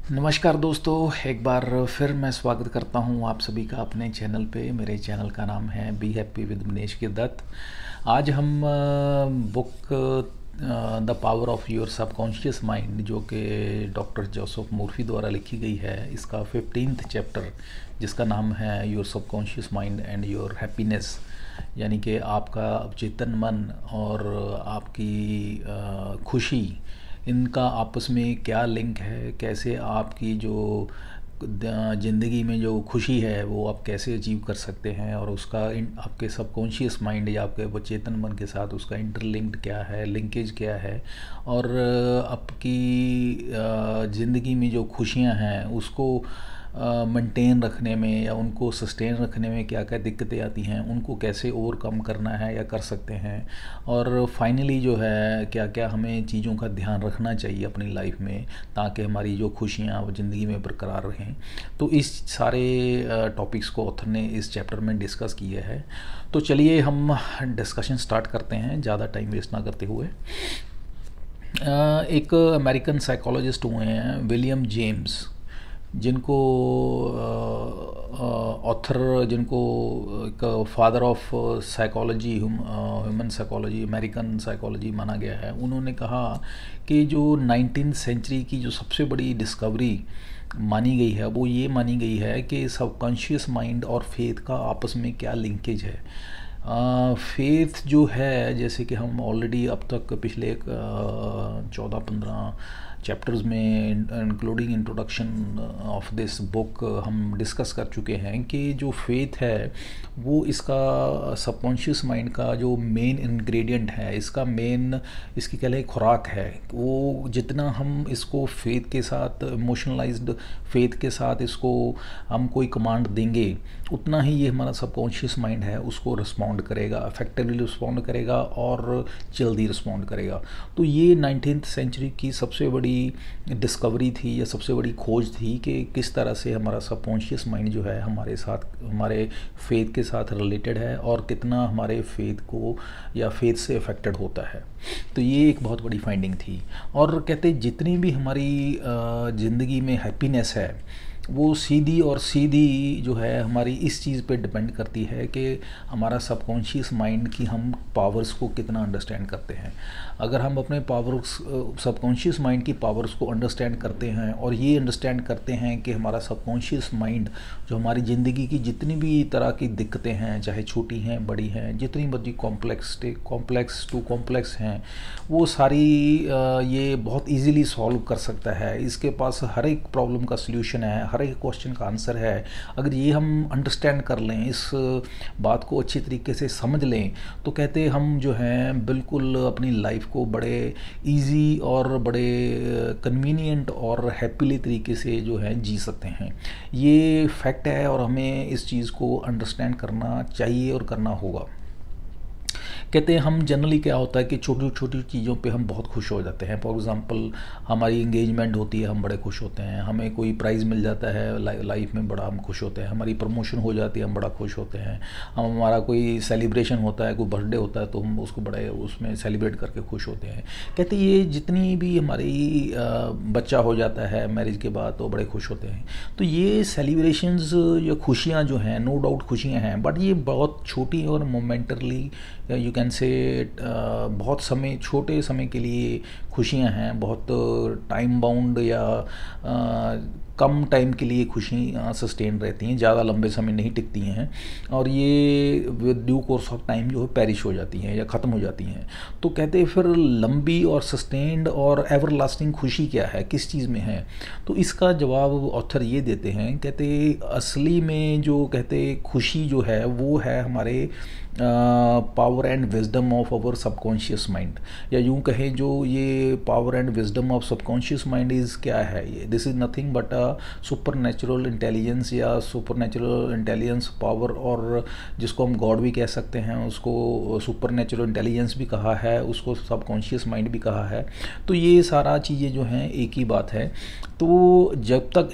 नमस्कार दोस्तों, एक बार फिर मैं स्वागत करता हूं आप सभी का अपने चैनल पे। मेरे चैनल का नाम है बी हैप्पी विद मनीष के दत्त। आज हम book the power of your subconscious mind, जो कि डॉक्टर जोसेफ मुर्फी द्वारा लिखी गई है, इसका 15th चैप्टर, जिसका नाम है your subconscious mind and your happiness, यानी कि आपका अवचेतन मन और आपकी खुशी, इनका आपस में क्या लिंक है, कैसे आपकी जो ज़िंदगी में जो खुशी है वो आप कैसे अचीव कर सकते हैं, और उसका आपके सबकॉन्शियस माइंड या आपके अवचेतन मन के साथ उसका इंटरलिंक्ड क्या है, लिंकेज क्या है, और आपकी ज़िंदगी में जो खुशियां हैं उसको मेंटेन रखने में या उनको सस्टेन रखने में क्या क्या दिक्कतें आती हैं, उनको कैसे ओवरकम करना है या कर सकते हैं, और फाइनली जो है क्या क्या हमें चीज़ों का ध्यान रखना चाहिए अपनी लाइफ में, ताकि हमारी जो खुशियाँ ज़िंदगी में बरकरार रहें। तो इस सारे टॉपिक्स को ऑथर ने इस चैप्टर में डिस्कस किया है। तो चलिए हम डिस्कशन स्टार्ट करते हैं, ज़्यादा टाइम वेस्ट ना करते हुए। एक अमेरिकन साइकोलॉजिस्ट हुए हैं विलियम जेम्स, जिनको ऑथर, जिनको एक father of psychology, human psychology, American psychology माना गया है। उन्होंने कहा कि जो 19th सेंचुरी की जो सबसे बड़ी डिस्कवरी मानी गई है वो ये मानी गई है कि सबकॉन्शियस माइंड और फेथ का आपस में क्या लिंकेज है। फेथ जो है, जैसे कि हम ऑलरेडी अब तक पिछले 14-15 चैप्टर्स में including introduction of this book हम डिस्कस कर चुके हैं कि जो फेथ है वो इसका सबकॉन्शियस माइंड का जो मेन इंग्रेडिएंट है, इसका मेन, इसकी कह लें खुराक है। वो जितना हम इसको फेथ के साथ, इमोशनलाइज्ड फेथ के साथ इसको हम कोई कमांड देंगे, उतना ही ये हमारा सबकॉन्शियस माइंड है उसको रिस्पॉन्ड करेगा, इफेक्टिवली रिस्पॉन्ड करेगा और जल्दी रिस्पॉन्ड करेगा। तो ये 19th सेंचुरी की सबसे बड़ी डिस्कवरी थी या सबसे बड़ी खोज थी कि किस तरह से हमारा सबकॉन्शियस माइंड जो है हमारे साथ, हमारे फेथ के साथ रिलेटेड है और कितना हमारे फेथ को या फेथ से अफेक्टेड होता है। तो ये एक बहुत बड़ी फाइंडिंग थी। और कहते जितनी भी हमारी ज़िंदगी में हैप्पीनेस है वो सीधी जो है हमारी इस चीज़ पे डिपेंड करती है कि हमारा सबकॉन्शियस माइंड की हम पावर्स को कितना अंडरस्टैंड करते हैं। अगर हम अपने पावर्स, सबकॉन्शियस माइंड की पावर्स को अंडरस्टैंड करते हैं और ये अंडरस्टैंड करते हैं कि हमारा सबकॉन्शियस माइंड जो हमारी ज़िंदगी की जितनी भी तरह की दिक्कतें हैं, चाहे छोटी हैं बड़ी हैं, जितनी मर्जी कॉम्प्लेक्स हैं, वो सारी ये बहुत इजीली सॉल्व कर सकता है। इसके पास हर एक प्रॉब्लम का सल्यूशन है, हर एक क्वेश्चन का आंसर है। अगर ये हम अंडरस्टैंड कर लें, इस बात को अच्छी तरीके से समझ लें, तो कहते हम जो हैं बिल्कुल अपनी लाइफ को बड़े इजी और बड़े कन्वीनियंट और हैप्पीली तरीके से जो है जी सकते हैं। ये फैक्ट है और हमें इस चीज़ को अंडरस्टैंड करना चाहिए और करना होगा। कहते हैं हम जनरली क्या होता है कि छोटी छोटी चीज़ों पे हम बहुत खुश हो जाते हैं। फॉर एग्ज़ाम्पल हमारी इंगेजमेंट होती है, हम बड़े खुश होते हैं। हमें कोई प्राइज़ मिल जाता है लाइफ में, बड़ा हम खुश होते हैं। हमारी प्रमोशन हो जाती है, हम बड़ा खुश होते हैं। हमारा कोई सेलिब्रेशन होता है, कोई बर्थडे होता है, तो हम उसको बड़े उसमें सेलिब्रेट करके खुश होते हैं। कहते ये जितनी भी हमारी बच्चा हो जाता है मैरिज के बाद तो बड़े खुश होते हैं। तो ये सेलिब्रेशंस या खुशियाँ जो हैं, नो डाउट खुशियाँ हैं, बट ये बहुत छोटी और मोमेंटरली, यू कैन से बहुत समय, छोटे समय के लिए खुशियां हैं, बहुत टाइम बाउंड या कम टाइम के लिए खुशियाँ सस्टेन रहती हैं, ज़्यादा लंबे समय नहीं टिकती हैं, और ये with due course of time जो है पेरिश हो जाती हैं या ख़त्म हो जाती हैं। तो कहते हैं फिर लंबी और सस्टेन्ड और एवर लास्टिंग खुशी क्या है, किस चीज़ में है? तो इसका जवाब ऑथर ये देते हैं, कहते असली में जो कहते खुशी जो है वो है हमारे power and wisdom of our subconscious mind, या यूँ कहें जो ये power and wisdom of subconscious mind is क्या है, ये this is nothing but super natural intelligence या सुपर नेचुरल इंटेलिजेंस पावर, और जिसको हम गॉड भी कह सकते हैं, उसको सुपर नेचुरल इंटेलिजेंस भी कहा है, उसको सबकॉन्शियस माइंड भी कहा है। तो ये सारा चीज़ें जो हैं एक ही बात है। तो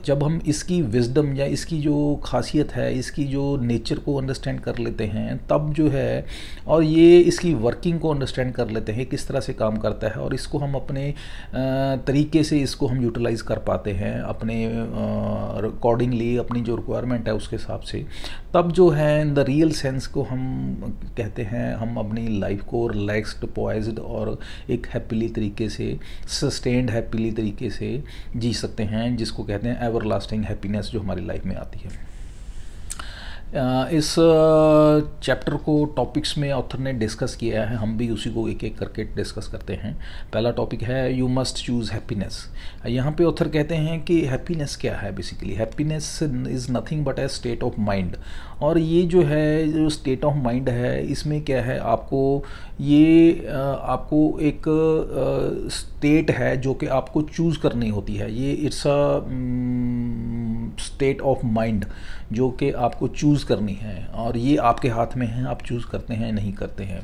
जब हम इसकी विजडम या इसकी जो खासियत है, इसकी जो नेचर को अंडरस्टैंड कर लेते हैं, तब जो है और ये इसकी वर्किंग को अंडरस्टैंड कर लेते हैं किस तरह से काम करता है, और इसको हम अपने तरीके से इसको हम यूटिलाइज़ कर पाते हैं अपने अकॉर्डिंगली, अपनी जो रिक्वायरमेंट है उसके हिसाब से, तब जो है इन द रियल सेंस को हम कहते हैं हम अपनी लाइफ को रिलैक्स्ड, पॉइज्ड और एक हैप्पीली तरीके से, सस्टेन्ड हैप्पीली तरीके से जी सकते हैं, जिसको कहते हैं एवरलास्टिंग हैप्पीनेस जो हमारी लाइफ में आती है। इस चैप्टर को टॉपिक्स में ऑथर ने डिस्कस किया है, हम भी उसी को एक एक करके डिस्कस करते हैं। पहला टॉपिक है यू मस्ट चूज़ हैप्पीनेस। यहाँ पे ऑथर कहते हैं कि हैप्पीनेस क्या है। Basically happiness is nothing but A state of mind. और ये जो है, जो स्टेट ऑफ माइंड है, इसमें क्या है, आपको एक स्टेट है जो कि आपको चूज़ करनी होती है। ये it's a state of mind जो कि आपको चूज़ करनी है, और ये आपके हाथ में है, आप चूज़ करते हैं नहीं करते हैं।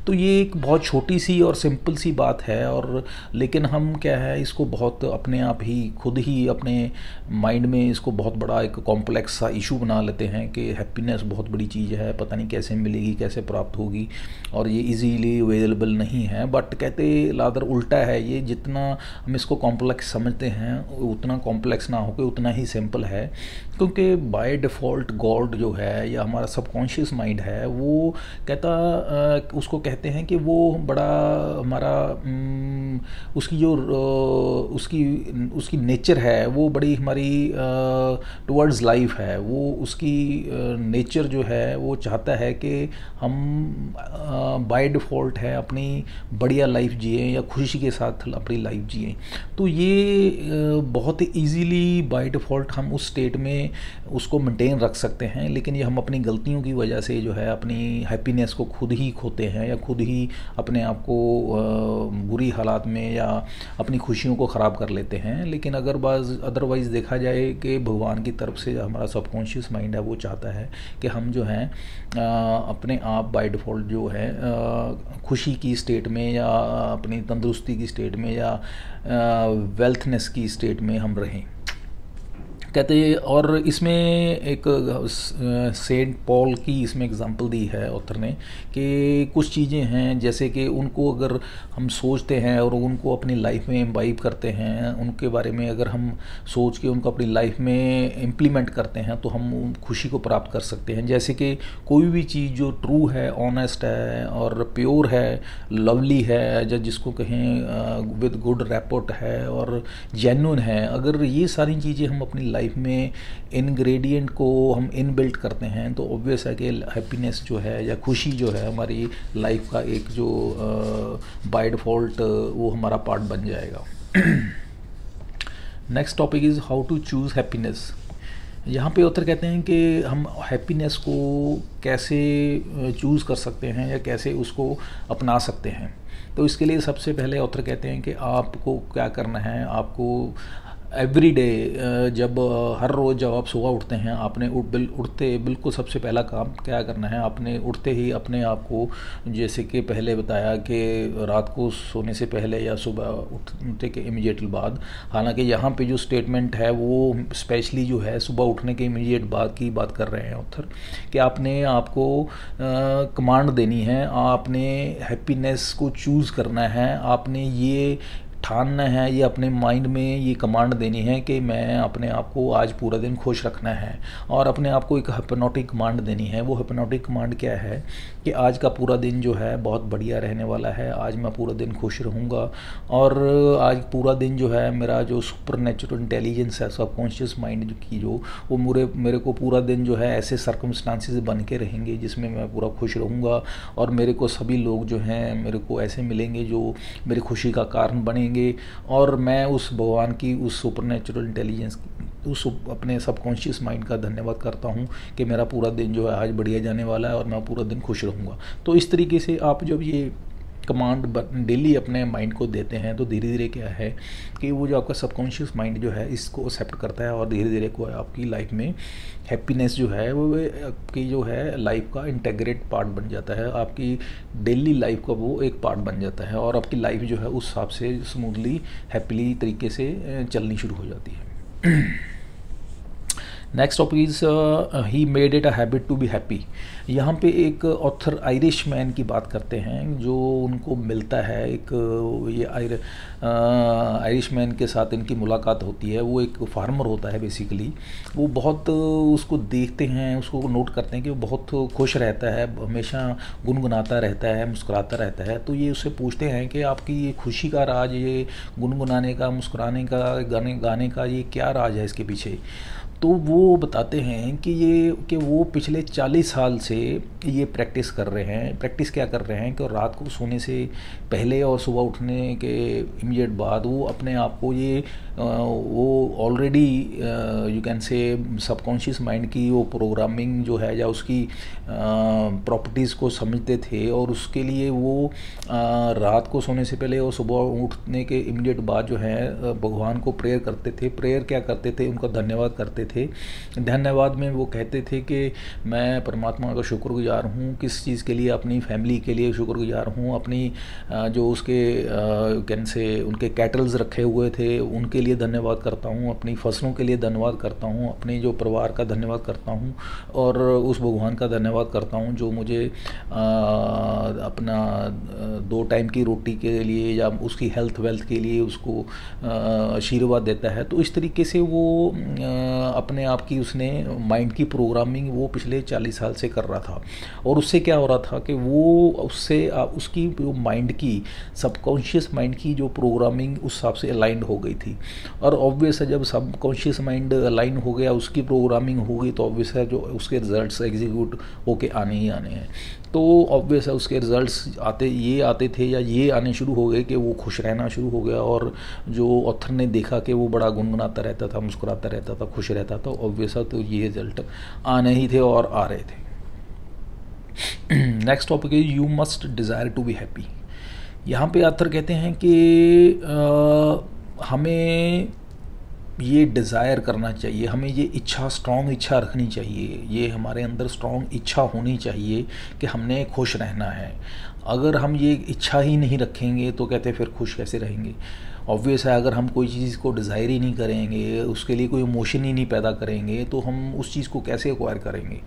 तो ये एक बहुत छोटी सी और सिंपल सी बात है, और लेकिन हम क्या है, इसको बहुत अपने आप ही खुद ही अपने माइंड में इसको बहुत बड़ा एक कॉम्प्लेक्स सा इशू बना लेते हैं कि हैप्पीनेस बहुत बड़ी चीज़ है, पता नहीं कैसे मिलेगी, कैसे प्राप्त होगी, और ये इजीली अवेलेबल नहीं है। बट कहते लादर उल्टा है, ये जितना हम इसको कॉम्प्लेक्स समझते हैं उतना कॉम्प्लेक्स ना होकर उतना ही सिंपल है, क्योंकि बाय डिफ़ॉल्ट गॉड जो है या हमारा सबकॉन्शियस माइंड है, वो कहता उसको कहते हैं कि वो बड़ा हमारा उसकी जो उसकी नेचर है वो बड़ी हमारी टुवर्ड्स लाइफ है। वो उसकी नेचर जो है वो चाहता है कि हम बाय डिफ़ॉल्ट है अपनी बढ़िया लाइफ जिए या खुशी के साथ अपनी लाइफ जिए। तो ये बहुत ही ईजीली बाय डिफ़ॉल्ट हम उस स्टेट में उसको मेंटेन रख सकते हैं, लेकिन ये हम अपनी गलतियों की वजह से जो है अपनी हैप्पीनेस को खुद ही खोते हैं, या खुद ही अपने आप को बुरी हालात में या अपनी खुशियों को ख़राब कर लेते हैं। लेकिन अगर अदरवाइज़ देखा जाए कि भगवान की तरफ से हमारा सबकॉन्शियस माइंड है वो चाहता है कि हम जो हैं अपने आप बाय डिफ़ॉल्ट जो है खुशी की स्टेट में या अपनी तंदुरुस्ती की स्टेट में या वेल्थनेस की स्टेट में हम रहें, कहते हैं। और इसमें एक सेंट पॉल की इसमें एग्जांपल दी है ऑथर ने कि कुछ चीज़ें हैं जैसे कि उनको अगर हम सोचते हैं और उनको अपनी लाइफ में इम्बाइब करते हैं, उनके बारे में अगर हम सोच के उनको अपनी लाइफ में इम्प्लीमेंट करते हैं तो हम खुशी को प्राप्त कर सकते हैं। जैसे कि कोई भी चीज़ जो ट्रू है, ऑनेस्ट है और प्योर है, लवली है, या जिसको कहें विद गुड रैपोर्ट है और जेन्युइन है, अगर ये सारी चीज़ें हम अपनी लाइफ में इंग्रेडिएंट को हम इनबिल्ट करते हैं तो ऑब्वियस है कि हैप्पीनेस जो है या खुशी जो है हमारी लाइफ का एक जो बाय डिफ़ॉल्ट वो हमारा पार्ट बन जाएगा। Next topic is how to choose happiness. यहाँ पे ऑथर कहते हैं कि हम हैप्पीनेस को कैसे चूज़ कर सकते हैं या कैसे उसको अपना सकते हैं। तो इसके लिए सबसे पहले ऑथर कहते हैं कि आपको क्या करना है, आपको एवरी डे हर रोज़ जब आप सुबह उठते हैं, आपने उठते बिल्कुल सबसे पहला काम क्या करना है, आपने उठते ही अपने आप को, जैसे कि पहले बताया कि रात को सोने से पहले या सुबह उठने के इमीडिएट बाद, हालांकि यहाँ पे जो स्टेटमेंट है वो स्पेशली जो है सुबह उठने के इमीडिएट बाद की बात कर रहे हैं ऑथर, कि आपने आपको कमांड देनी है, आपने हैप्पीनेस को चूज़ करना है, आपने ये ठानना है, ये अपने माइंड में ये कमांड देनी है कि मैं अपने आप को आज पूरा दिन खुश रखना है, और अपने आप को एक हिप्नोटिक कमांड देनी है। वो हिप्नोटिक कमांड क्या है कि आज का पूरा दिन जो है बहुत बढ़िया रहने वाला है, आज मैं पूरा दिन खुश रहूँगा, और आज पूरा दिन जो है मेरा जो सुपर नेचुरल इंटेलिजेंस है, सबकॉन्शियस माइंड की जो वो मेरे को पूरा दिन जो है ऐसे सर्कमस्टांसेस बन के रहेंगे जिसमें मैं पूरा खुश रहूँगा, और मेरे को सभी लोग जो हैं मेरे को ऐसे मिलेंगे जो मेरी खुशी का कारण बनेंगे, और मैं उस भगवान की उस सुपर नेचुरल इंटेलिजेंस उस अपने सबकॉन्शियस माइंड का धन्यवाद करता हूँ कि मेरा पूरा दिन जो है आज बढ़िया जाने वाला है और मैं पूरा दिन खुश रहूँगा। तो इस तरीके से आप जब ये कमांड डेली अपने माइंड को देते हैं तो धीरे धीरे क्या है कि वो जो आपका सबकॉन्शियस माइंड जो है इसको एक्सेप्ट करता है, और धीरे धीरे को आपकी लाइफ में हैप्पीनेस जो है वो आपकी जो है लाइफ का इंटेग्रेट पार्ट बन जाता है, आपकी डेली लाइफ का वो एक पार्ट बन जाता है, और आपकी लाइफ जो है उस हिसाब से स्मूथली हैप्पीली तरीके से चलनी शुरू हो जाती है। Next topic is he made it a habit to be happy. यहाँ पे एक ऑथर आयरिश मैन की बात करते हैं जो उनको मिलता है, एक ये आयरिश मैन के साथ इनकी मुलाकात होती है। वो एक फार्मर होता है बेसिकली। वो बहुत उसको देखते हैं, उसको नोट करते हैं कि वो बहुत खुश रहता है, हमेशा गुनगुनाता रहता है, मुस्कुराता रहता है। तो ये उससे पूछते हैं कि आपकी ये खुशी का राज, ये गुनगुनाने का, मुस्कुराने का, गाने गाने का, ये क्या राज है इसके पीछे। तो वो बताते हैं कि वो पिछले 40 साल से ये प्रैक्टिस कर रहे हैं। प्रैक्टिस क्या कर रहे हैं कि रात को सोने से पहले और सुबह उठने के इमीडिएट बाद वो अपने आप को वो ऑलरेडी यू कैन से सबकॉन्शियस माइंड की वो प्रोग्रामिंग जो है या उसकी प्रॉपर्टीज़ को समझते थे, और उसके लिए वो रात को सोने से पहले और सुबह उठने के इमीडिएट बाद जो है भगवान को प्रेयर करते थे। प्रेयर क्या करते थे, उनका धन्यवाद करते थे। धन्यवाद में वो कहते थे कि मैं परमात्मा का शुक्रगुजार हूँ, किस चीज़ के लिए, अपनी फैमिली के लिए शुक्रगुजार हूँ, अपनी जो उसके कैन से उनके कैटल्स रखे हुए थे उनके लिए धन्यवाद करता हूँ, अपनी फसलों के लिए धन्यवाद करता हूँ, अपने जो परिवार का धन्यवाद करता हूँ, और उस भगवान का धन्यवाद करता हूँ जो मुझे अपना 2 टाइम की रोटी के लिए या उसकी हेल्थ वेल्थ के लिए उसको आशीर्वाद देता है। तो इस तरीके से वो अपने आप की उसने माइंड की प्रोग्रामिंग वो पिछले 40 साल से कर रहा था। और उससे क्या हो रहा था कि वो उससे उसकी जो माइंड की सबकॉन्शियस माइंड की जो प्रोग्रामिंग उस हिसाब से अलाइंड हो गई थी। और ऑब्वियस है जब सबकॉन्शियस माइंड अलाइन हो गया, उसकी प्रोग्रामिंग हो गई, तो ऑब्वियस है जो उसके रिजल्ट्स एग्जीक्यूट होके आने ही आने हैं। तो ऑब्वियस है उसके रिजल्ट्स आते थे या ये आने शुरू हो गए कि वो खुश रहना शुरू हो गया। और जो ऑथर ने देखा कि वो बड़ा गुनगुनाता रहता था, मुस्कुराता रहता था, खुश रहता था, ऑब्वियस है तो ये रिजल्ट आने ही थे और आ रहे थे। नेक्स्ट टॉपिक है you must desire to be happy. यहाँ पे ऑथर कहते हैं कि हमें ये डिज़ायर करना चाहिए, हमें ये इच्छा, स्ट्रॉन्ग इच्छा रखनी चाहिए, ये हमारे अंदर स्ट्रॉन्ग इच्छा होनी चाहिए कि हमने खुश रहना है। अगर हम ये इच्छा ही नहीं रखेंगे तो कहते फिर खुश कैसे रहेंगे। ऑब्वियस है अगर हम कोई चीज़ को डिज़ायर ही नहीं करेंगे, उसके लिए कोई इमोशन ही नहीं पैदा करेंगे, तो हम उस चीज़ को कैसे एक्वायर करेंगे।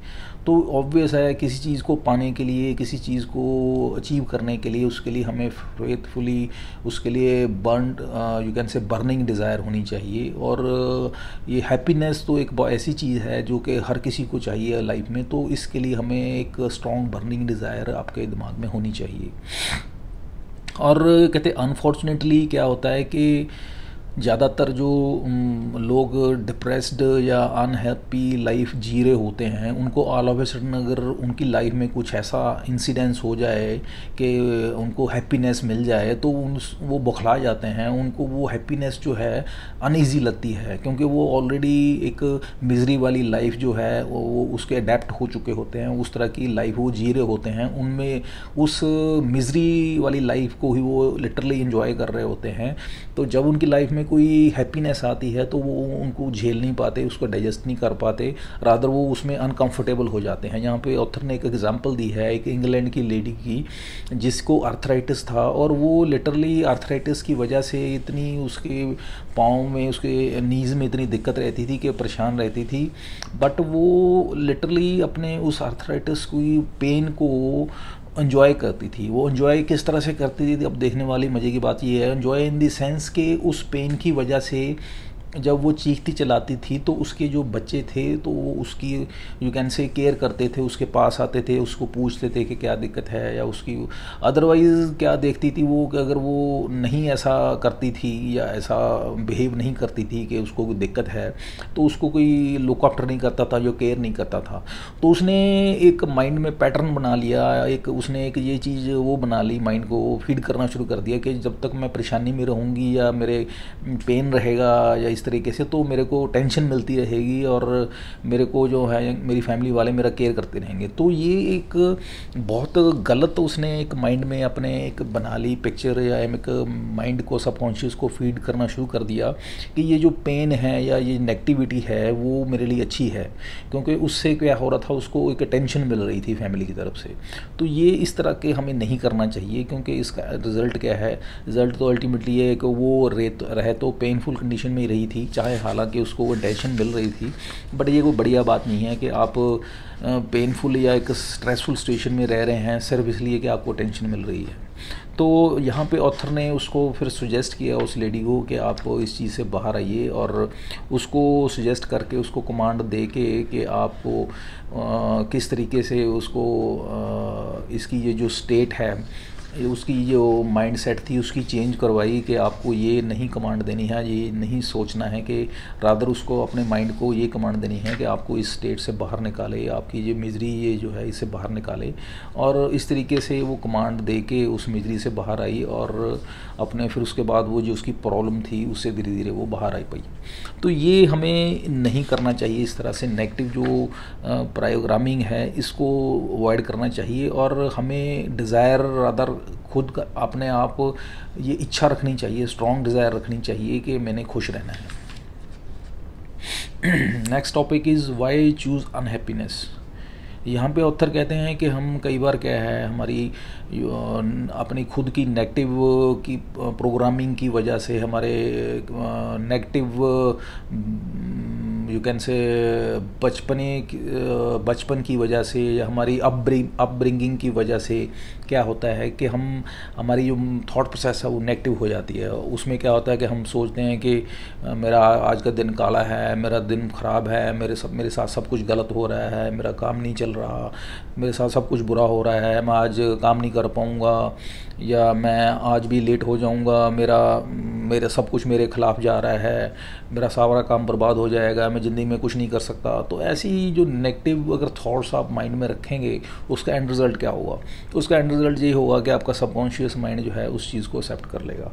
तो ऑब्वियस है किसी चीज़ को पाने के लिए, किसी चीज़ को अचीव करने के लिए, उसके लिए हमें फेथफुली उसके लिए यू कैन से बर्निंग डिज़ायर होनी चाहिए। और ये हैप्पीनेस तो एक ऐसी चीज़ है जो कि हर किसी को चाहिए लाइफ में, तो इसके लिए हमें एक स्ट्रॉन्ग बर्निंग डिज़ायर आपके दिमाग में होनी चाहिए। और कहते अनफॉर्चुनेटली क्या होता है कि ज़्यादातर जो लोग डिप्रेस्ड या अनहैप्पी लाइफ जी रहे होते हैं, उनको ऑल ऑफ ए सडन अगर उनकी लाइफ में कुछ ऐसा इंसिडेंस हो जाए कि उनको हैप्पीनेस मिल जाए तो वो बौखला जाते हैं। उनको वो हैप्पीनेस जो है अनईजी लगती है, क्योंकि वो ऑलरेडी एक मिजरी वाली लाइफ जो है वो उसके अडेप्ट हो चुके होते हैं, उस तरह की लाइफ वो जी रहे होते हैं। उनमें उस मिजरी वाली लाइफ को ही वो लिटरली इन्जॉय कर रहे होते हैं। तो जब उनकी लाइफ में कोई हैप्पीनेस आती है तो वो उनको झेल नहीं पाते, उसको डाइजेस्ट नहीं कर पाते, रादर वो उसमें अनकंफर्टेबल हो जाते हैं। यहाँ पे ऑथर ने एक एग्जांपल दी है एक इंग्लैंड की लेडी की जिसको आर्थराइटिस था, और वो लिटरली आर्थराइटिस की वजह से इतनी उसके पाँव में, उसके नीज़ में इतनी दिक्कत रहती थी कि परेशान रहती थी। बट वो लिटरली अपने उस आर्थराइटिस की पेन को एंजॉय करती थी। वो एंजॉय किस तरह से करती थी, अब देखने वाली मज़े की बात ये है, एंजॉय इन द सेंस के उस पेन की वजह से जब वो चीखती चलाती थी तो उसके जो बच्चे थे तो वो उसकी यू कैन से केयर करते थे, उसके पास आते थे, उसको पूछते थे कि क्या दिक्कत है, या उसकी अदरवाइज़ क्या देखती थी वो कि अगर वो नहीं ऐसा करती थी या ऐसा बिहेव नहीं करती थी कि उसको कोई दिक्कत है तो उसको कोई लुक आफ्टर नहीं करता था, जो केयर नहीं करता था। तो उसने एक माइंड में पैटर्न बना लिया, उसने एक ये चीज़ वो बना ली, माइंड को फीड करना शुरू कर दिया कि जब तक मैं परेशानी में रहूँगी या मेरे पेन रहेगा या इस तरीके से तो मेरे को टेंशन मिलती रहेगी और मेरे को जो है मेरी फैमिली वाले मेरा केयर करते रहेंगे। तो ये एक बहुत गलत उसने एक माइंड में अपने एक बना ली पिक्चर, या एक माइंड को सबकॉन्शियस को फीड करना शुरू कर दिया कि ये जो पेन है या ये नेगेटिविटी है वो मेरे लिए अच्छी है, क्योंकि उससे क्या हो रहा था, उसको एक टेंशन मिल रही थी फैमिली की तरफ से। तो ये इस तरह के हमें नहीं करना चाहिए, क्योंकि इसका रिज़ल्ट क्या है, रिज़ल्ट तो अल्टीमेटली ये है कि वो रहे तो पेनफुल कंडीशन में ही रही थी, चाहे हालांकि उसको वो टेंशन मिल रही थी, बट ये कोई बढ़िया बात नहीं है कि आप पेनफुल या एक स्ट्रेसफुल सिचुएशन में रह रहे हैं सिर्फ इसलिए कि आपको टेंशन मिल रही है। तो यहाँ पे ऑथर ने उसको फिर सुजेस्ट किया उस लेडी को कि आप इस चीज़ से बाहर आइए, और उसको सुजेस्ट करके उसको कमांड दे के कि आपको किस तरीके से उसको इसकी ये जो स्टेट है, उसकी जो माइंड सेट थी उसकी चेंज करवाई कि आपको ये नहीं कमांड देनी है, ये नहीं सोचना है, कि रादर उसको अपने माइंड को ये कमांड देनी है कि आपको इस स्टेट से बाहर निकाले, आपकी ये मिजरी ये जो है इससे बाहर निकाले। और इस तरीके से वो कमांड दे के उस मिजरी से बाहर आई, और अपने फिर उसके बाद वो जो उसकी प्रॉब्लम थी उससे धीरे धीरे वो बाहर आई पाई। तो ये हमें नहीं करना चाहिए, इस तरह से नेगेटिव जो प्रोग्रामिंग है इसको अवॉइड करना चाहिए, और हमें डिज़ायर रादर खुद का अपने आप ये इच्छा रखनी चाहिए, स्ट्रॉन्ग डिज़ायर रखनी चाहिए कि मैंने खुश रहना है। Next topic is why choose unhappiness. यहाँ पे ऑथर कहते हैं कि हम कई बार क्या है, हमारी अपनी खुद की नेगेटिव की प्रोग्रामिंग की वजह से, हमारे नेगेटिव यू कैन से बचपन की वजह से, या हमारी अपब्रिंगिंग की वजह से क्या होता है कि हमारी जो थॉट प्रोसेस है वो नेगेटिव हो जाती है। उसमें क्या होता है कि हम सोचते हैं कि मेरा आज का दिन काला है, मेरा दिन ख़राब है, मेरे साथ सब कुछ गलत हो रहा है, मेरा काम नहीं चल रहा, मेरे साथ सब कुछ बुरा हो रहा है, मैं आज काम नहीं कर पाऊँगा, या मैं आज भी लेट हो जाऊँगा, मेरा सब कुछ मेरे ख़िलाफ़ जा रहा है, मेरा सारा काम बर्बाद हो जाएगा, मैं ज़िंदगी में कुछ नहीं कर सकता। तो ऐसी जो नेगेटिव अगर थॉट्स आप माइंड में रखेंगे, उसका एंड रिज़ल्ट क्या होगा? उसका एंड रिज़ल्ट ये होगा कि आपका सबकॉन्शियस माइंड जो है उस चीज़ को एक्सेप्ट कर लेगा,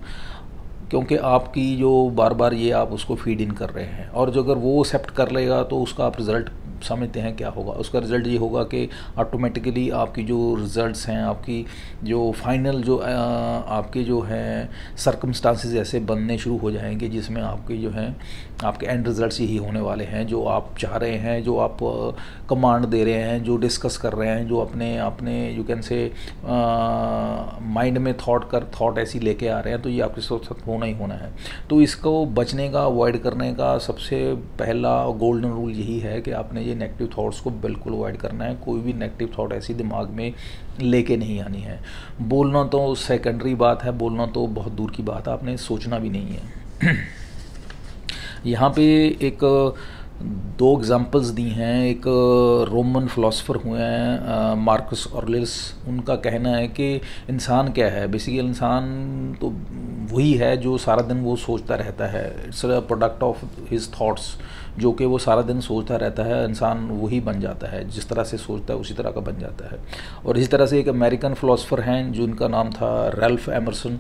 क्योंकि आपकी जो बार बार ये आप उसको फीड इन कर रहे हैं। और जो अगर वो एक्सेप्ट कर लेगा तो उसका आप रिज़ल्ट समझते हैं क्या होगा? उसका रिज़ल्ट ये होगा कि ऑटोमेटिकली आपकी जो रिज़ल्ट्स हैं, आपकी जो फाइनल जो आपके जो हैं सर्कमस्टांसेस ऐसे बनने शुरू हो जाएंगे जिसमें आपके जो हैं आपके एंड रिज़ल्ट्स यही होने वाले हैं जो आप चाह रहे हैं, जो आप कमांड दे रहे हैं, जो डिस्कस कर रहे हैं, जो अपने यू कैन से माइंड में थॉट ऐसी लेके आ रहे हैं, तो ये आपके साथ होना ही होना है। तो इसको बचने का, अवॉइड करने का सबसे पहला गोल्डन रूल यही है कि आपने ये नेगेटिव थॉट्स को बिल्कुल अवॉइड करना है। कोई भी नेगेटिव थॉट ऐसी दिमाग में लेके नहीं आनी है। बोलना तो सेकेंडरी बात है, बोलना तो बहुत दूर की बात है, आपने सोचना भी नहीं है। यहाँ पे एक दो एग्जांपल्स दी हैं। एक रोमन फ़िलासफ़र हुए हैं मार्कस ऑरेलियस। उनका कहना है कि इंसान क्या है, बेसिकली इंसान तो वही है जो सारा दिन वो सोचता रहता है। It's a product of his thoughts, जो कि वो सारा दिन सोचता रहता है, इंसान वही बन जाता है, जिस तरह से सोचता है उसी तरह का बन जाता है। और इसी तरह से एक अमेरिकन फ़िलासफ़र हैं जिनका नाम था रैल्फ एमरसन।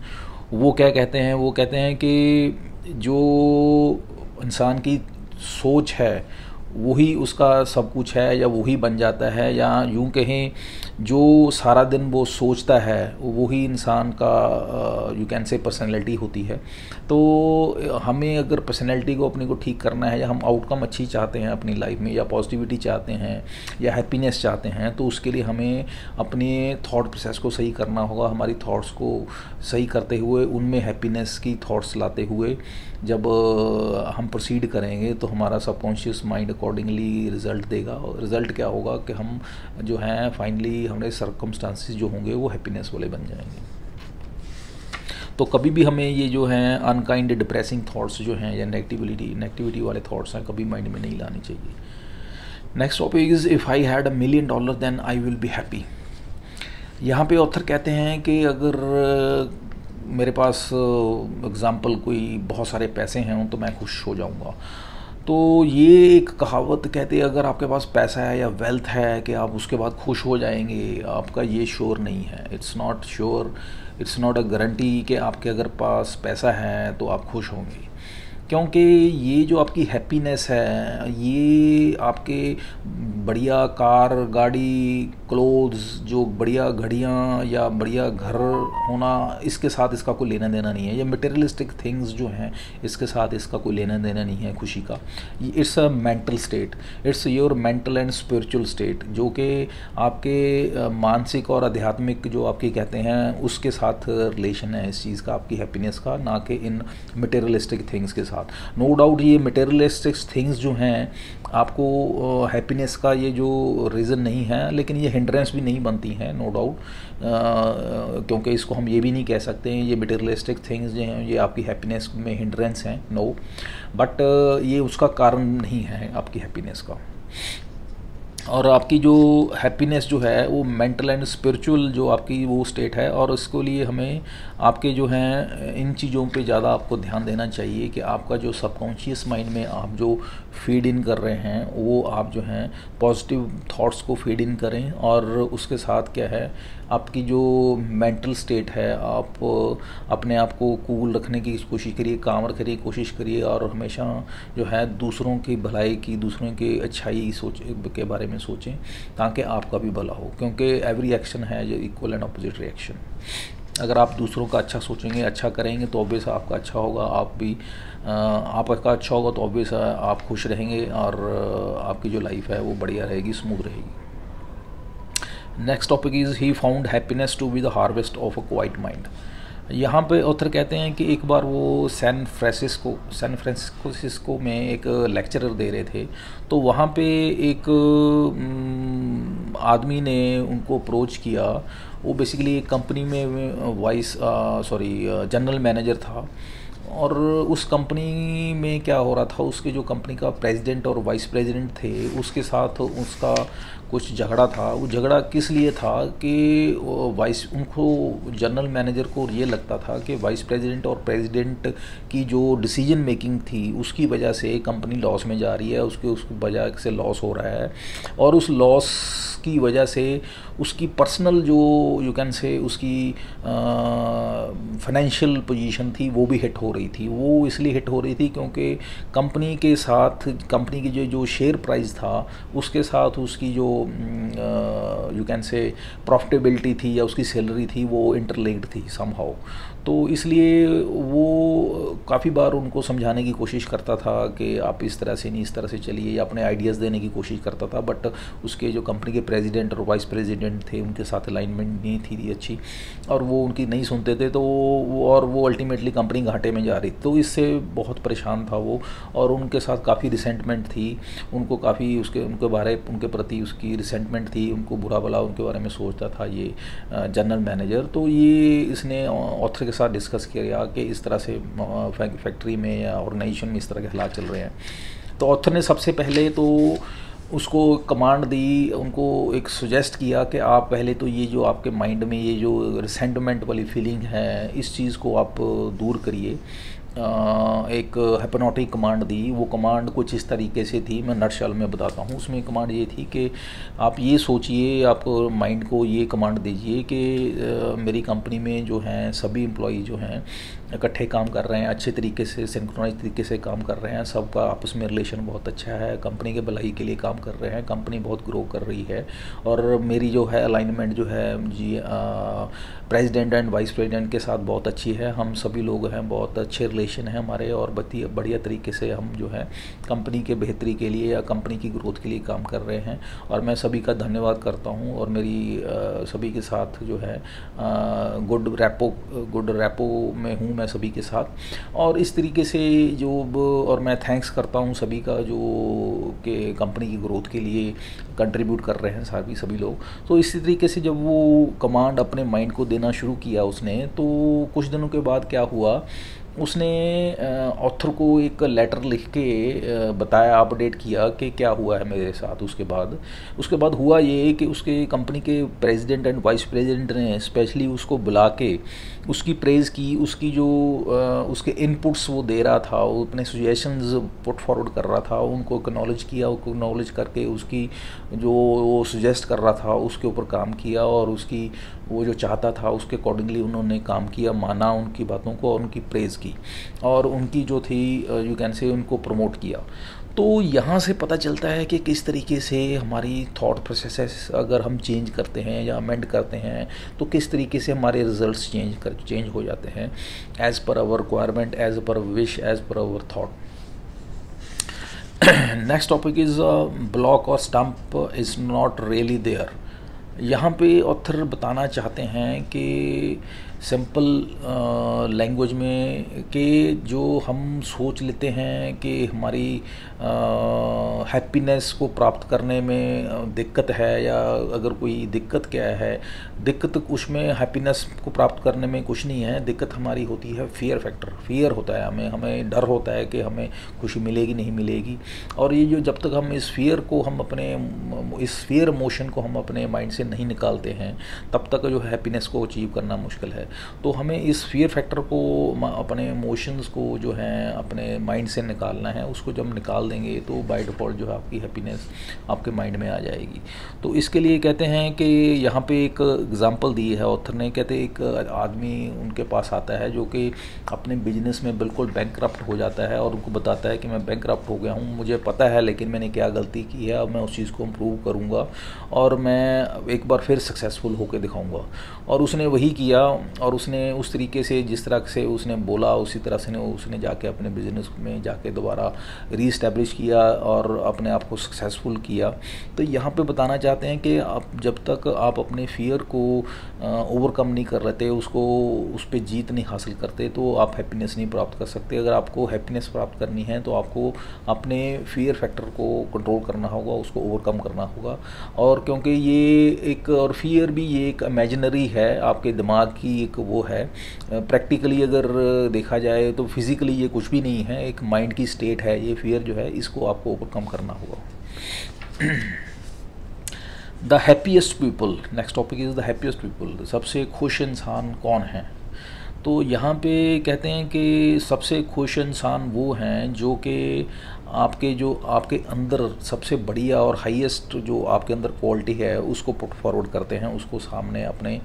वो क्या कहते हैं, वो कहते हैं कि जो इंसान की सोच है वही उसका सब कुछ है, या वही बन जाता है, या यूँ कहें जो सारा दिन वो सोचता है वही इंसान का यू कैन से पर्सनैलिटी होती है। तो हमें अगर पर्सनैलिटी को अपने को ठीक करना है, या हम आउटकम अच्छी चाहते हैं अपनी लाइफ में, या पॉजिटिविटी चाहते हैं, या हैप्पीनेस चाहते हैं, तो उसके लिए हमें अपने थॉट प्रोसेस को सही करना होगा। हमारी थॉट्स को सही करते हुए, उनमें हैप्पीनेस की थॉट्स लाते हुए जब हम प्रोसीड करेंगे तो हमारा सबकॉन्शियस माइंड अकॉर्डिंगली रिज़ल्ट देगा। और रिज़ल्ट क्या होगा कि हम जो हैं फाइनली हमारे सर्कमस्टांसिस जो होंगे वो हैप्पीनेस वाले बन जाएंगे। तो कभी भी हमें ये जो हैं अनकाइंड डिप्रेसिंग थॉट्स जो हैं, या नेगेटिविटी वाले थॉट्स हैं, कभी माइंड में नहीं लानी चाहिए। Next topic is if I had $1 million then I will be happy. यहाँ पे ऑथर कहते हैं कि अगर मेरे पास एग्ज़ाम्पल कोई बहुत सारे पैसे हैं तो मैं खुश हो जाऊँगा। तो ये एक कहावत कहते हैं अगर आपके पास पैसा है या वेल्थ है कि आप उसके बाद खुश हो जाएंगे, आपका ये श्योर नहीं है। It's not sure, it's not a guarantee कि आपके अगर पास पैसा है तो आप खुश होंगे, क्योंकि ये जो आपकी हैप्पीनेस है ये आपके बढ़िया कार, गाड़ी, क्लोथ्स, जो बढ़िया घड़ियाँ या बढ़िया घर होना, इसके साथ इसका कोई लेना देना नहीं है। ये मटेरियलिस्टिक थिंग्स जो हैं इसके साथ इसका कोई लेना देना नहीं है खुशी का। It's a mental state, it's your mental and spiritual state, जो कि आपके मानसिक और आध्यात्मिक जो आपके कहते हैं उसके साथ रिलेशन है इस चीज़ का, आपकी हैप्पीनेस का, ना कि इन मटेरियलिस्टिक थिंग्स के साथ। साथ। नो डाउट ये मटेरियलिस्टिक थिंग्स जो हैं आपको हैप्पीनेस का ये जो रीज़न नहीं है, लेकिन ये हिंड्रेंस भी नहीं बनती हैं, नो डाउट, क्योंकि इसको हम ये भी नहीं कह सकते हैं ये मटेरियलिस्टिक थिंग्स जो हैं ये आपकी हैप्पीनेस में हिंड्रेंस हैं, नो, बट ये उसका कारण नहीं है आपकी हैप्पीनेस का। और आपकी जो हैप्पीनेस जो है वो मेंटल एंड स्पिरिचुअल जो आपकी वो स्टेट है, और इसको लिए हमें आपके जो हैं इन चीज़ों पे ज़्यादा आपको ध्यान देना चाहिए कि आपका जो सबकॉन्शियस माइंड में आप जो फीड इन कर रहे हैं वो आप जो हैं पॉजिटिव थॉट्स को फीड इन करें, और उसके साथ क्या है आपकी जो मेंटल स्टेट है आप अपने आप को कूल रखने की कोशिश करिए, काम रखने की कोशिश करिए, और हमेशा जो है दूसरों की भलाई की, दूसरों की अच्छाई सोच के बारे में सोचें ताकि आपका भी भला हो, क्योंकि एवरी एक्शन है जो इक्वल एंड अपोजिट रिएक्शन। अगर आप दूसरों का अच्छा सोचेंगे, अच्छा करेंगे तो ऑब्वियस आपका अच्छा होगा, आप भी आपका अच्छा होगा तो ऑब्वियस आप खुश रहेंगे, और आपकी जो लाइफ है वो बढ़िया रहेगी, स्मूथ रहेगी। Next topic is he found happiness to be the harvest of a quiet mind. यहाँ पे ऑथर कहते हैं कि एक बार वो सैन फ्रांसिस्को में एक लेक्चरर दे रहे थे, तो वहाँ पे एक आदमी ने उनको अप्रोच किया। वो बेसिकली एक कंपनी में जनरल मैनेजर था, और उस कंपनी में क्या हो रहा था, उसके जो कंपनी का प्रेसिडेंट और वाइस प्रेसिडेंट थे उसके साथ उसका कुछ झगड़ा था। वो झगड़ा किस लिए था कि उनको जनरल मैनेजर को ये लगता था कि वाइस प्रेसिडेंट और प्रेसिडेंट की जो डिसीजन मेकिंग थी उसकी वजह से कंपनी लॉस में जा रही है, उसकी वजह से लॉस हो रहा है, और उस लॉस की वजह से उसकी पर्सनल जो यू कैन से उसकी फाइनेंशियल पोजीशन थी वो भी हिट हो रही थी। वो इसलिए हिट हो रही थी क्योंकि कंपनी के साथ कंपनी की जो शेयर प्राइस था उसके साथ उसकी जो यू कैन से प्रॉफिटेबिलिटी थी या उसकी सैलरी थी वो इंटरलिंक्ड थी समहाउ। तो इसलिए वो काफ़ी बार उनको समझाने की कोशिश करता था कि आप इस तरह से नहीं, इस तरह से चलिए, या अपने आइडियाज़ देने की कोशिश करता था, बट उसके जो कंपनी के प्रेसिडेंट और वाइस प्रेसिडेंट थे उनके साथ अलाइनमेंट नहीं थी अच्छी, और वो उनकी नहीं सुनते थे, तो वो अल्टीमेटली कंपनी घाटे में जा रही। तो इससे बहुत परेशान था वो, और उनके साथ काफ़ी रिसेंटमेंट थी, उनको काफ़ी उनके प्रति उसकी रिसेंटमेंट थी, उनको बुरा भला उनके बारे में सोचता था ये जनरल मैनेजर। तो ये इसने ऑथर के साथ डिस्कस किया कि इस तरह से फैक्ट्री में या ऑर्गेनाइजेशन में इस तरह के हालात चल रहे हैं। तो ऑथर ने सबसे पहले तो उसको कमांड दी, उनको एक सजेस्ट किया कि आप पहले तो ये जो आपके माइंड में ये जो रिसेंटमेंट वाली फीलिंग है इस चीज़ को आप दूर करिए। एक हिप्नोटिक कमांड दी। वो कमांड कुछ इस तरीके से थी, मैं नटशल में बताता हूँ। उसमें कमांड ये थी कि आप ये सोचिए, आप माइंड को ये कमांड दीजिए कि मेरी कंपनी में जो हैं सभी एम्प्लॉई जो हैं इकट्ठे काम कर रहे हैं, अच्छे तरीके से सिंक्रोनाइज तरीके से काम कर रहे हैं, सबका आपस में रिलेशन बहुत अच्छा है, कंपनी के भलाई के लिए काम कर रहे हैं, कंपनी बहुत ग्रो कर रही है, और मेरी जो है अलाइनमेंट जो है जी प्रेसिडेंट एंड वाइस प्रेसिडेंट के साथ बहुत अच्छी है, हम सभी लोग हैं, बहुत अच्छे रिलेशन हैं हमारे, और बढ़िया तरीके से हम जो है कंपनी के बेहतरी के लिए या कंपनी की ग्रोथ के लिए काम कर रहे हैं, और मैं सभी का धन्यवाद करता हूं, और मेरी सभी के साथ जो है गुड रैपो में हूं मैं सभी के साथ, और इस तरीके से जो और मैं थैंक्स करता हूं सभी का जो कि कंपनी की ग्रोथ के लिए कंट्रीब्यूट कर रहे हैं सभी लोग। तो इसी तरीके से जब वो कमांड अपने माइंड को देना शुरू किया उसने, तो कुछ दिनों के बाद क्या हुआ, उसने ऑथर को एक लेटर लिख के बताया, अपडेट किया कि क्या हुआ है मेरे साथ। उसके बाद हुआ ये कि उसके कंपनी के प्रेसिडेंट एंड वाइस प्रेसिडेंट ने स्पेशली उसको बुला के उसकी प्रेज़ की, उसकी जो उसके इनपुट्स वो दे रहा था, वो अपने सजेशंस पुट फॉरवर्ड कर रहा था, उनको एक्नॉलेज किया, उनको एक्नॉलेज करके उसकी जो वो सजेस्ट कर रहा था उसके ऊपर काम किया, और उसकी वो जो चाहता था उसके अकॉर्डिंगली उन्होंने काम किया, माना उनकी बातों को और उनकी प्रेज़ की, और उनकी जो थी यू कैन से उनको प्रमोट किया। तो यहाँ से पता चलता है कि किस तरीके से हमारी थॉट प्रोसेसेस अगर हम चेंज करते हैं या अमेंड करते हैं तो किस तरीके से हमारे रिजल्ट्स चेंज हो जाते हैं, as per our requirement, as per wish, as per our thought. Next topic is block or stump is not really there. यहाँ पे ऑथर बताना चाहते हैं कि सिंपल लैंग्वेज में कि जो हम सोच लेते हैं कि हमारी हैप्पीनेस को प्राप्त करने में दिक्कत है, या अगर कोई दिक्कत क्या है, दिक्कत उसमें हैप्पीनेस को प्राप्त करने में कुछ नहीं है। दिक्कत हमारी होती है फियर फैक्टर। फियर होता है, हमें डर होता है कि हमें खुशी मिलेगी नहीं मिलेगी। और ये जो जब तक हम इस फियर को हम अपने इस फियर इमोशन को हम अपने माइंड से नहीं निकालते हैं, तब तक जो हैप्पीनेस को अचीव करना मुश्किल है। तो हमें इस फियर फैक्टर को, अपने इमोशंस को जो है अपने माइंड से निकालना है। उसको जब निकाल देंगे तो बाय डिफ़ॉल्ट जो है आपकी हैप्पीनेस आपके माइंड में आ जाएगी। तो इसके लिए कहते हैं कि यहाँ पे एक एग्जांपल दी है ऑथर ने। कहते एक आदमी उनके पास आता है जो कि अपने बिजनेस में बिल्कुल बैंकरप्ट हो जाता है, और उनको बताता है कि मैं बैंकरप्ट हो गया हूँ, मुझे पता है लेकिन मैंने क्या गलती की है, अब मैं उस चीज़ को इम्प्रूव करूँगा और मैं एक बार फिर सक्सेसफुल होकर दिखाऊँगा। और उसने वही किया, और उसने उस तरीके से, जिस तरह से उसने बोला, उसी तरह से उसने जाके अपने बिजनेस में जाके दोबारा रीस्टैब्लिश किया और अपने आप को सक्सेसफुल किया। तो यहाँ पे बताना चाहते हैं कि आप जब तक आप अपने फियर को ओवरकम नहीं कर रहे थे, उसको उस पर जीत नहीं हासिल करते, तो आप हैप्पीनेस नहीं प्राप्त कर सकते। अगर आपको हैप्पीनेस प्राप्त करनी है तो आपको अपने फियर फैक्टर को कंट्रोल करना होगा, उसको ओवरकम करना होगा। और क्योंकि ये एक, और फियर भी ये एक इमेजिनरी है, आपके दिमाग की एक वो है। प्रैक्टिकली अगर देखा जाए तो फिज़िकली ये कुछ भी नहीं है, एक माइंड की स्टेट है ये फियर जो है, इसको आपको ओवरकम करना होगा। The happiest people, next topic is the happiest people. सबसे खुश इंसान कौन है? तो यहाँ पे कहते हैं कि सबसे खुश इंसान वो हैं जो कि आपके अंदर सबसे बढ़िया और हाईएस्ट जो आपके अंदर क्वालिटी है उसको पुट फॉरवर्ड करते हैं, उसको सामने अपने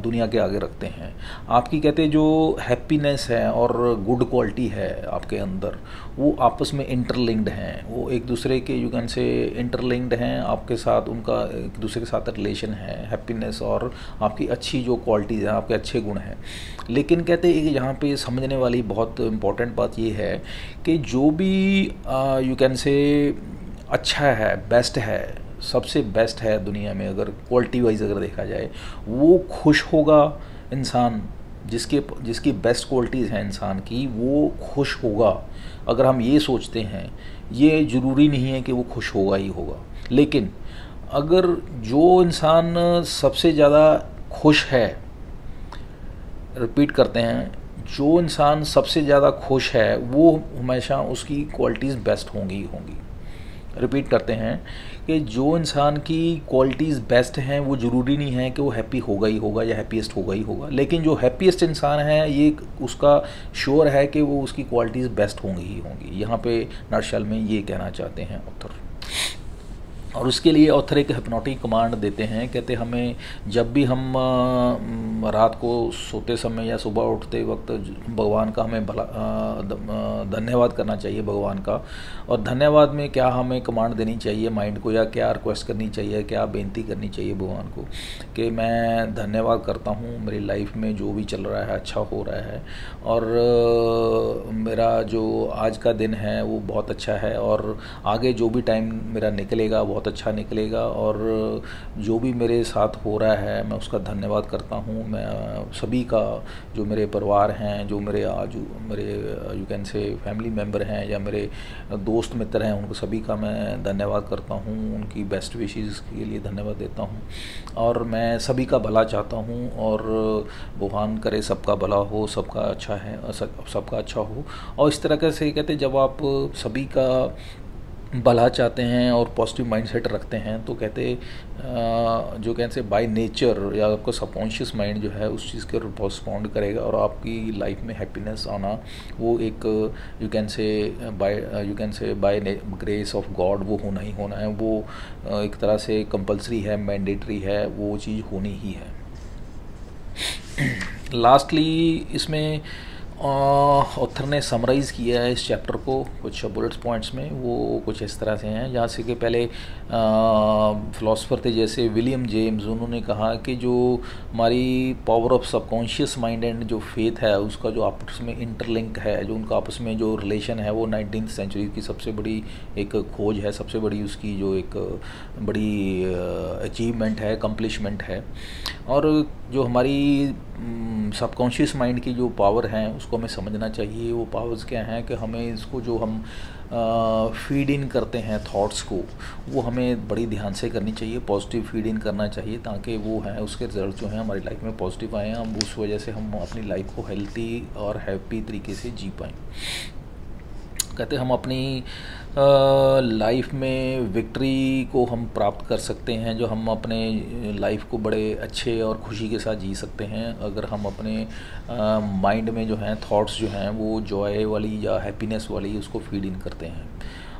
दुनिया के आगे रखते हैं। आपकी कहते हैं जो हैप्पीनेस है और गुड क्वालिटी है आपके अंदर, वो आपस में इंटरलिंक्ड हैं, वो एक दूसरे के यू कैन से इंटरलिंक्ड हैं, आपके साथ उनका एक दूसरे के साथ रिलेशन है, हैप्पीनेस और आपकी अच्छी जो क्वालिटीज़ हैं, आपके अच्छे गुण हैं। लेकिन कहते हैं कि यहाँ पे समझने वाली बहुत इम्पॉर्टेंट बात ये है कि जो भी यू कैन से अच्छा है, बेस्ट है, सबसे बेस्ट है दुनिया में, अगर क्वालिटी वाइज अगर देखा जाए, वो खुश होगा इंसान जिसकी बेस्ट क्वालिटीज़ हैं इंसान की, वो खुश होगा। अगर हम ये सोचते हैं, ये ज़रूरी नहीं है कि वो खुश होगा ही होगा, लेकिन अगर जो इंसान सबसे ज़्यादा खुश है, रिपीट करते हैं, जो इंसान सबसे ज़्यादा खुश है वो हमेशा उसकी क्वालिटीज़ बेस्ट होंगी ही होंगी। रिपीट करते हैं कि जो इंसान की क्वालिटीज़ बेस्ट हैं वो ज़रूरी नहीं है कि वो हैप्पी होगा ही होगा या हैप्पीएस्ट होगा ही होगा, लेकिन जो हैप्पीएस्ट इंसान है ये उसका श्योर है कि वो उसकी क्वालिटीज़ बेस्ट होंगी ही होंगी। यहाँ पे नटशल में ये कहना चाहते हैं ऑथर। और उसके लिए ऑथर एक हिप्नोटिक कमांड देते हैं। कहते हमें जब भी हम रात को सोते समय या सुबह उठते वक्त भगवान का हमें धन्यवाद करना चाहिए भगवान का। और धन्यवाद में क्या हमें कमांड देनी चाहिए माइंड को, या क्या रिक्वेस्ट करनी चाहिए, क्या बेनती करनी चाहिए भगवान को कि मैं धन्यवाद करता हूँ, मेरी लाइफ में जो भी चल रहा है अच्छा हो रहा है, और मेरा जो आज का दिन है वो बहुत अच्छा है, और आगे जो भी टाइम मेरा निकलेगा बहुत अच्छा निकलेगा, और जो भी मेरे साथ हो रहा है मैं उसका धन्यवाद करता हूँ। मैं सभी का, जो मेरे परिवार हैं, जो मेरे यू कैन से फैमिली मेम्बर हैं या मेरे दोस्त मित्र हैं, उनको सभी का मैं धन्यवाद करता हूँ, उनकी बेस्ट विशेज़ के लिए धन्यवाद देता हूँ, और मैं सभी का भला चाहता हूँ, और भगवान करे सबका भला हो, सबका अच्छा है, सबका अच्छा हो। और इस तरह से कहते जब आप सभी का भला चाहते हैं और पॉजिटिव माइंडसेट रखते हैं, तो कहते जो कहते हैं बाय नेचर या आपका सबकॉन्शियस माइंड जो है उस चीज़ के रिस्पॉन्ड करेगा, और आपकी लाइफ में हैप्पीनेस आना वो एक you can say by grace of God वो होना ही होना है, वो एक तरह से कंपल्सरी है, मैंडेटरी है, वो चीज़ होनी ही है। लास्टली इसमें ऑथर ने समराइज़ किया है इस चैप्टर को कुछ बुलेट्स पॉइंट्स में, वो कुछ इस तरह से हैं, जहाँ से कि पहले फ़िलासफ़र थे जैसे विलियम जेम्स, उन्होंने कहा कि जो हमारी power of subconscious mind and जो फेथ है उसका जो आपस में इंटरलिंक है, जो उनका आपस में जो रिलेशन है, वो 19th सेंचुरी की सबसे बड़ी एक खोज है, सबसे बड़ी उसकी जो एक बड़ी अचीवमेंट है, अकम्पलिशमेंट है। और जो हमारी सबकॉन्शियस माइंड की जो पावर है उसको हमें समझना चाहिए। वो पावर्स क्या हैं कि हमें इसको जो हम फीड इन करते हैं थॉट्स को, वो हमें बड़ी ध्यान से करनी चाहिए, पॉजिटिव फीड इन करना चाहिए, ताकि वो हैं उसके रिजल्ट जो हैं हमारी लाइफ में पॉजिटिव आएँ, हम उस वजह से हम अपनी लाइफ को हेल्थी और हैप्पी तरीके से जी पाएँ। कहते हम अपनी लाइफ में विक्ट्री को हम प्राप्त कर सकते हैं, जो हम अपने लाइफ को बड़े अच्छे और खुशी के साथ जी सकते हैं अगर हम अपने माइंड में जो हैं थॉट्स जो हैं वो जॉय वाली या हैप्पीनेस वाली उसको फीड इन करते हैं।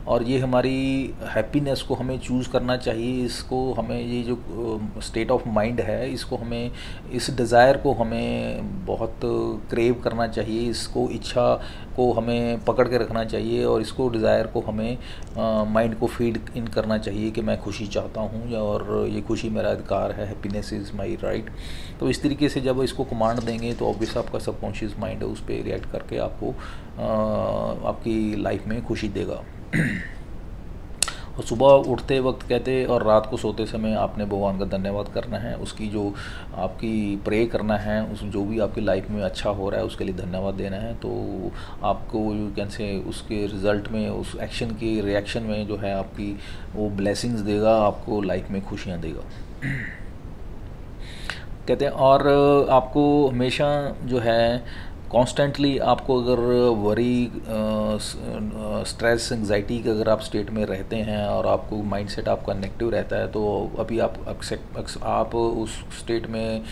और ये हमारी हैप्पीनेस को हमें चूज़ करना चाहिए, इसको हमें ये जो स्टेट ऑफ माइंड है इसको हमें, इस डिज़ायर को हमें बहुत क्रेव करना चाहिए, इसको इच्छा को हमें पकड़ के रखना चाहिए और इसको डिज़ायर को हमें माइंड को फीड इन करना चाहिए कि मैं खुशी चाहता हूँ और ये खुशी मेरा अधिकार है, हैप्पीनेस इज़ माई राइट। तो इस तरीके से जब इसको कमांड देंगे तो ऑब्वियस आपका सबकॉन्शियस माइंड उस पर रिएक्ट करके आपको आपकी लाइफ में खुशी देगा। और सुबह उठते वक्त कहते और रात को सोते समय आपने भगवान का धन्यवाद करना है, उसकी जो आपकी प्रे करना है, उस जो भी आपकी लाइफ में अच्छा हो रहा है उसके लिए धन्यवाद देना है। तो आपको यू कैन से उसके रिज़ल्ट में, उस एक्शन की रिएक्शन में जो है आपकी वो ब्लेसिंग्स देगा, आपको लाइफ में खुशियाँ देगा। कहते हैं और आपको हमेशा जो है कॉन्स्टेंटली आपको अगर वरी स्ट्रेस एंग्जाइटी के अगर आप स्टेट में रहते हैं और आपको माइंडसेट आपका नेगेटिव रहता है तो अभी आप उस स्टेट में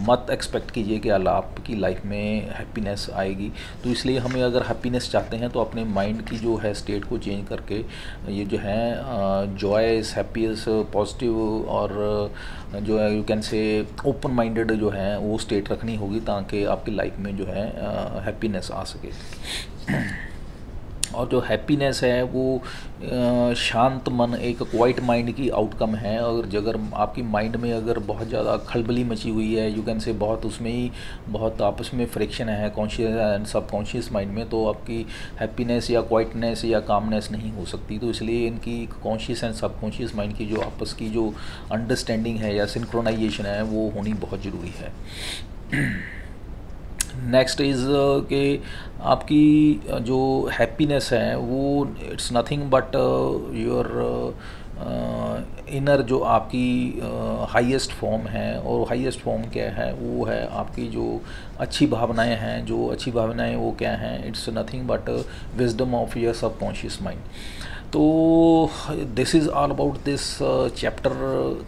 मत एक्सपेक्ट कीजिए कि आपकी लाइफ में हैप्पीनेस आएगी। तो इसलिए हमें अगर हैप्पीनेस चाहते हैं तो अपने माइंड की जो है स्टेट को चेंज करके ये जो है जॉयस, हैप्पीनेस, पॉजिटिव और जो है यू कैन से ओपन माइंडेड जो है वो स्टेट रखनी होगी, ताकि आपकी लाइफ में जो है हैप्पीनेस आ सके। और जो हैप्पीनेस है वो शांत मन, एक क्वाइट माइंड की आउटकम है। और अगर आपकी माइंड में अगर बहुत ज़्यादा खलबली मची हुई है, यू कैन से बहुत उसमें ही बहुत आपस में फ्रिक्शन है कॉन्शियस एंड सबकॉन्शियस माइंड में, तो आपकी हैप्पीनेस या क्वाइटनेस या कामनेस नहीं हो सकती। तो इसलिए इनकी कॉन्शियस एंड सबकॉन्शियस माइंड की जो आपस की जो अंडरस्टैंडिंग है या सिंक्रोनाइजेशन है वो होनी बहुत ज़रूरी है। नेक्स्ट इज़ कि आपकी जो हैप्पीनेस है वो it's nothing but your inner, जो आपकी हाईएस्ट फॉर्म है। और हाईएस्ट फॉर्म क्या है, वो है आपकी जो अच्छी भावनाएं हैं। जो अच्छी भावनाएं वो क्या हैं, it's nothing but wisdom of your subconscious mind. So this is all about this chapter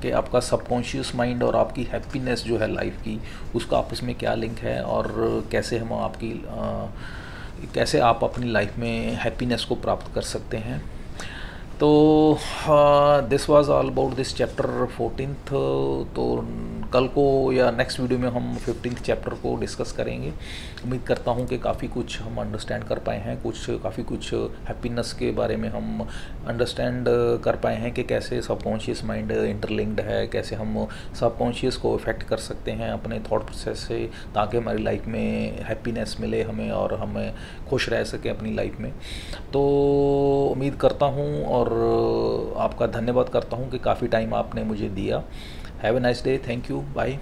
के आपका सबकॉन्शियस माइंड और आपकी हैप्पीनेस जो है लाइफ की, उसका आपस में क्या लिंक है और कैसे हम आपकी कैसे आप अपनी लाइफ में हैप्पीनेस को प्राप्त कर सकते हैं। तो this was all about this chapter 14th। तो कल को या नेक्स्ट वीडियो में हम 15th चैप्टर को डिस्कस करेंगे। उम्मीद करता हूँ कि काफ़ी कुछ हम अंडरस्टैंड कर पाए हैं, काफ़ी कुछ हैप्पीनेस के बारे में हम अंडरस्टैंड कर पाए हैं कि कैसे सबकॉन्शियस माइंड इंटरलिंक्ड है, कैसे हम सबकॉन्शियस को इफ़ेक्ट कर सकते हैं अपने थॉट प्रोसेस से, ताकि हमारी लाइफ में हैप्पीनेस मिले हमें और हमें खुश रह सके अपनी लाइफ में। तो उम्मीद करता हूँ और आपका धन्यवाद करता हूँ कि काफ़ी टाइम आपने मुझे दिया। Have a nice day, thank you, bye.